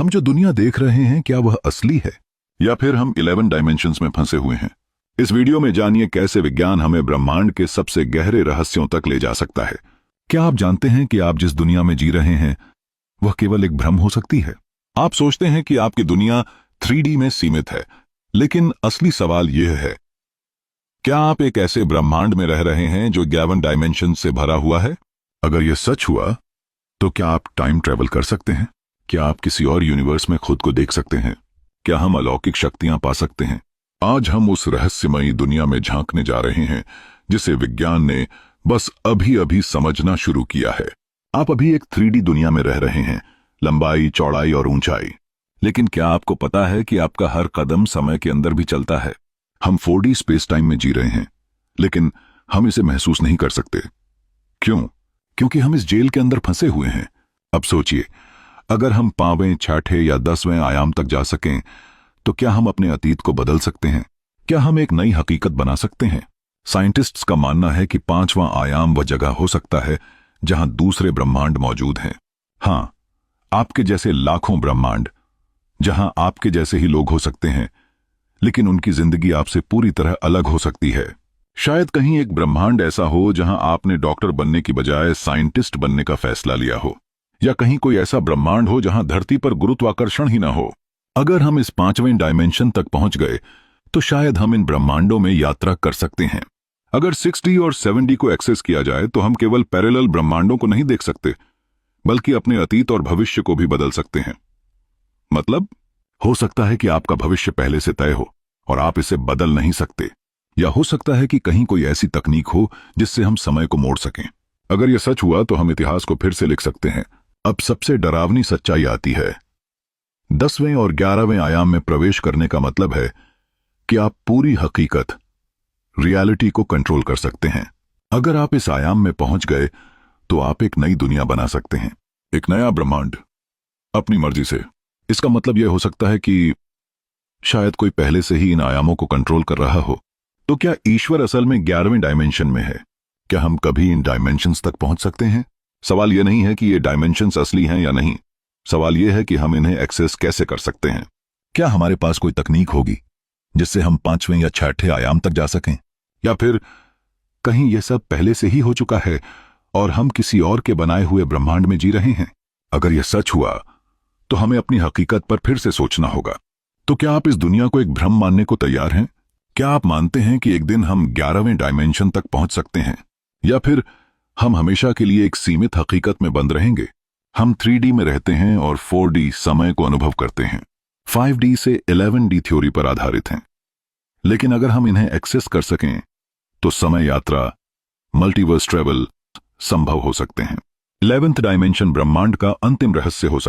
हम जो दुनिया देख रहे हैं क्या वह असली है या फिर हम 11 डायमेंशंस में फंसे हुए हैं। इस वीडियो में जानिए कैसे विज्ञान हमें ब्रह्मांड के सबसे गहरे रहस्यों तक ले जा सकता है। क्या आप जानते हैं कि आप जिस दुनिया में जी रहे हैं वह केवल एक भ्रम हो सकती है। आप सोचते हैं कि आपकी दुनिया 3D में सीमित है, लेकिन असली सवाल यह है, क्या आप एक ऐसे ब्रह्मांड में रह रहे हैं जो 11 डायमेंशन से भरा हुआ है? अगर यह सच हुआ तो क्या आप टाइम ट्रेवल कर सकते हैं? क्या आप किसी और यूनिवर्स में खुद को देख सकते हैं? क्या हम अलौकिक शक्तियां पा सकते हैं? आज हम उस रहस्यमयी दुनिया में झांकने जा रहे हैं जिसे विज्ञान ने बस अभी अभी समझना शुरू किया है। आप अभी एक 3D दुनिया में रह रहे हैं, लंबाई, चौड़ाई और ऊंचाई। लेकिन क्या आपको पता है कि आपका हर कदम समय के अंदर भी चलता है? हम 4D स्पेस टाइम में जी रहे हैं, लेकिन हम इसे महसूस नहीं कर सकते। क्यों? क्योंकि हम इस जेल के अंदर फंसे हुए हैं। अब सोचिए, अगर हम 5वें, 6ठे या 10वें आयाम तक जा सकें तो क्या हम अपने अतीत को बदल सकते हैं? क्या हम एक नई हकीकत बना सकते हैं? साइंटिस्ट्स का मानना है कि 5वां आयाम वह जगह हो सकता है जहां दूसरे ब्रह्मांड मौजूद हैं। हां, आपके जैसे लाखों ब्रह्मांड, जहां आपके जैसे ही लोग हो सकते हैं, लेकिन उनकी जिंदगी आपसे पूरी तरह अलग हो सकती है। शायद कहीं एक ब्रह्मांड ऐसा हो जहां आपने डॉक्टर बनने की बजाय साइंटिस्ट बनने का फैसला लिया हो, या कहीं कोई ऐसा ब्रह्मांड हो जहां धरती पर गुरुत्वाकर्षण ही ना हो। अगर हम इस 5वें डायमेंशन तक पहुंच गए तो शायद हम इन ब्रह्मांडों में यात्रा कर सकते हैं। अगर 6D और 7D को एक्सेस किया जाए तो हम केवल पैरेलल ब्रह्मांडों को नहीं देख सकते, बल्कि अपने अतीत और भविष्य को भी बदल सकते हैं। मतलब, हो सकता है कि आपका भविष्य पहले से तय हो और आप इसे बदल नहीं सकते, या हो सकता है कि कहीं कोई ऐसी तकनीक हो जिससे हम समय को मोड़ सकें। अगर यह सच हुआ तो हम इतिहास को फिर से लिख सकते हैं। अब सबसे डरावनी सच्चाई आती है। 10वें और 11वें आयाम में प्रवेश करने का मतलब है कि आप पूरी हकीकत, रियलिटी को कंट्रोल कर सकते हैं। अगर आप इस आयाम में पहुंच गए तो आप एक नई दुनिया बना सकते हैं, एक नया ब्रह्मांड, अपनी मर्जी से। इसका मतलब यह हो सकता है कि शायद कोई पहले से ही इन आयामों को कंट्रोल कर रहा हो। तो क्या ईश्वर असल में 11वें डायमेंशन में है? क्या हम कभी इन डायमेंशंस तक पहुंच सकते हैं? सवाल यह नहीं है कि ये डायमेंशंस असली हैं या नहीं, सवाल यह है कि हम इन्हें एक्सेस कैसे कर सकते हैं। क्या हमारे पास कोई तकनीक होगी जिससे हम 5वें या 6ठे आयाम तक जा सकें, या फिर कहीं यह सब पहले से ही हो चुका है और हम किसी और के बनाए हुए ब्रह्मांड में जी रहे हैं? अगर यह सच हुआ तो हमें अपनी हकीकत पर फिर से सोचना होगा। तो क्या आप इस दुनिया को एक भ्रम मानने को तैयार हैं? क्या आप मानते हैं कि एक दिन हम 11वें डायमेंशन तक पहुंच सकते हैं, या फिर हम हमेशा के लिए एक सीमित हकीकत में बंद रहेंगे? हम 3D में रहते हैं और 4D समय को अनुभव करते हैं। 5D से 11D थ्योरी पर आधारित हैं। लेकिन अगर हम इन्हें एक्सेस कर सकें तो समय यात्रा, मल्टीवर्स ट्रेवल संभव हो सकते हैं। 11th डायमेंशन ब्रह्मांड का अंतिम रहस्य हो सकता है।